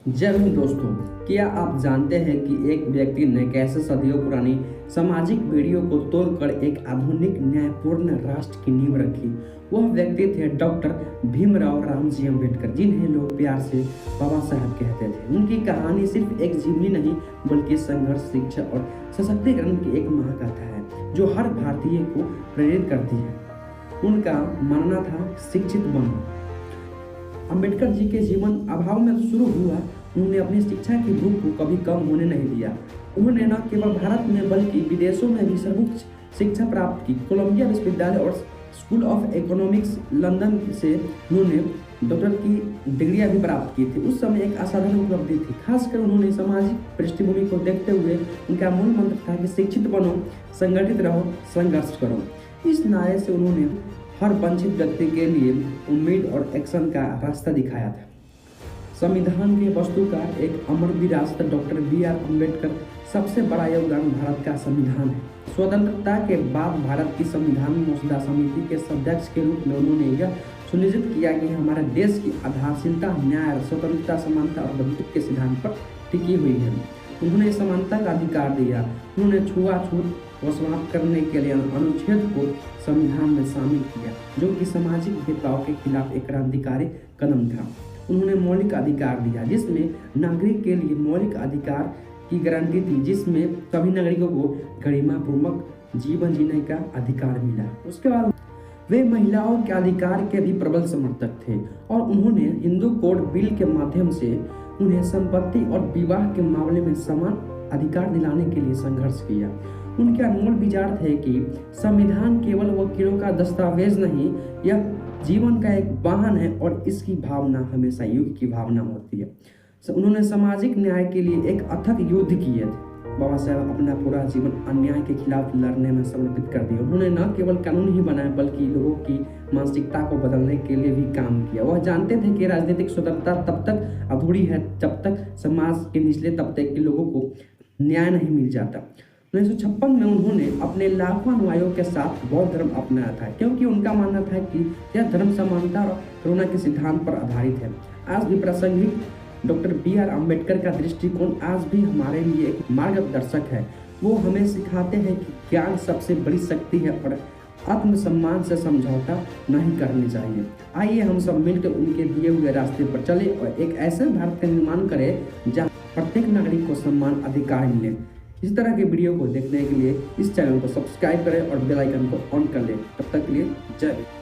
जय हिंद दोस्तों। क्या आप जानते हैं कि एक व्यक्ति ने कैसे सदियों पुरानी सामाजिक बेड़ियों को तोड़कर एक आधुनिक न्यायपूर्ण राष्ट्र की नींव रखी। वह व्यक्ति थे डॉक्टर भीमराव रामजी अम्बेडकर, जिन्हें लोग प्यार से बाबा साहब कहते थे। उनकी कहानी सिर्फ एक जीवनी नहीं बल्कि संघर्ष, शिक्षा और सशक्तिकरण की एक महाकथा है जो हर भारतीय को प्रेरित करती है। उनका मानना था शिक्षित बनो। अंबेडकर जी के जीवन अभाव में शुरू हुआ। उन्होंने अपनी शिक्षा की भूख को कभी कम होने नहीं दिया। उन्होंने न केवल भारत में बल्कि विदेशों में भी सर्वोच्च शिक्षा प्राप्त की। कोलंबिया विश्वविद्यालय और स्कूल ऑफ इकोनॉमिक्स लंदन से उन्होंने डॉक्टर की डिग्रियां भी प्राप्त की थी। उस समय एक असाधारण उपलब्धि थी। खासकर उन्होंने सामाजिक पृष्ठभूमि को देखते हुए उनका मूल मंत्र था कि शिक्षित बनो, संगठित रहो, संघर्ष करो। इस नारे से उन्होंने हर वंचित व्यक्ति के लिए उम्मीद और एक्शन का रास्ता दिखाया था। संविधान के वस्तुकार एक अमर विरासत डॉक्टर बी.आर. अम्बेडकर सबसे बड़ा योगदान भारत का संविधान है। स्वतंत्रता के बाद भारत की संविधान मसौदा समिति के सदस्य के रूप में उन्होंने यह सुनिश्चित किया कि हमारे देश की आधारशिलता न्याय, स्वतंत्रता, समानता और बंधुत्व के सिद्धांत पर टिकी हुई है। उन्होंने समानता का अधिकार दिया। उन्होंने छुआछूत को समाप्त करने के लिए अनुच्छेद को संविधान में शामिल किया, जो कि सामाजिक भेदभाव के खिलाफ एक क्रांतिकारी कदम था। उन्होंने मौलिक अधिकार दिया, जिसमें नागरिक के लिए मौलिक अधिकार की गारंटी थी, जिसमें सभी नागरिकों को गरिमापूर्वक जीवन जीने का अधिकार मिला। उसके बाद वे महिलाओं के अधिकार के भी प्रबल समर्थक थे और उन्होंने हिंदू कोड बिल के माध्यम से उन्हें संपत्ति और विवाह के मामले में समान अधिकार दिलाने के लिए संघर्ष किया। उनके अनमोल विचार थे कि संविधान केवल वकीलों का दस्तावेज नहीं, यह जीवन का एक वाहन है और इसकी भावना हमेशा युग की भावना होती है। उन्होंने सामाजिक न्याय के लिए एक अथक युद्ध किए थे। बाबा साहब अपना पूरा जीवन अन्याय के खिलाफ लड़ने में समर्पित कर दिया। उन्होंने न केवल कानून ही बनाए बल्कि लोगों की मानसिकता को बदलने के लिए भी काम किया। वह जानते थे कि राजनीतिक स्वतंत्रता तब तक अधूरी है जब तक समाज के निचले तबके के लोगों को न्याय नहीं मिल जाता। 1956 में उन्होंने अपने लाखों अनुयायियों के साथ बौद्ध धर्म अपनाया था, क्योंकि उनका मानना था कि यह धर्म समानता और करुणा के सिद्धांत पर आधारित है। आज भी प्रासंगिक डॉक्टर बी.आर. अम्बेडकर का दृष्टिकोण आज भी हमारे लिए एक मार्गदर्शक है। वो हमें सिखाते हैं कि ज्ञान सबसे बड़ी शक्ति है और आत्मसम्मान से समझौता नहीं करनी चाहिए। आइए हम सब मिलकर उनके दिए हुए रास्ते पर चले और एक ऐसे भारत का निर्माण करें जहाँ प्रत्येक नागरिक को सम्मान अधिकार मिले। इस तरह के वीडियो को देखने के लिए इस चैनल को सब्सक्राइब करें और बेल आइकन को ऑन कर लें। तब तक के लिए जय हिंद।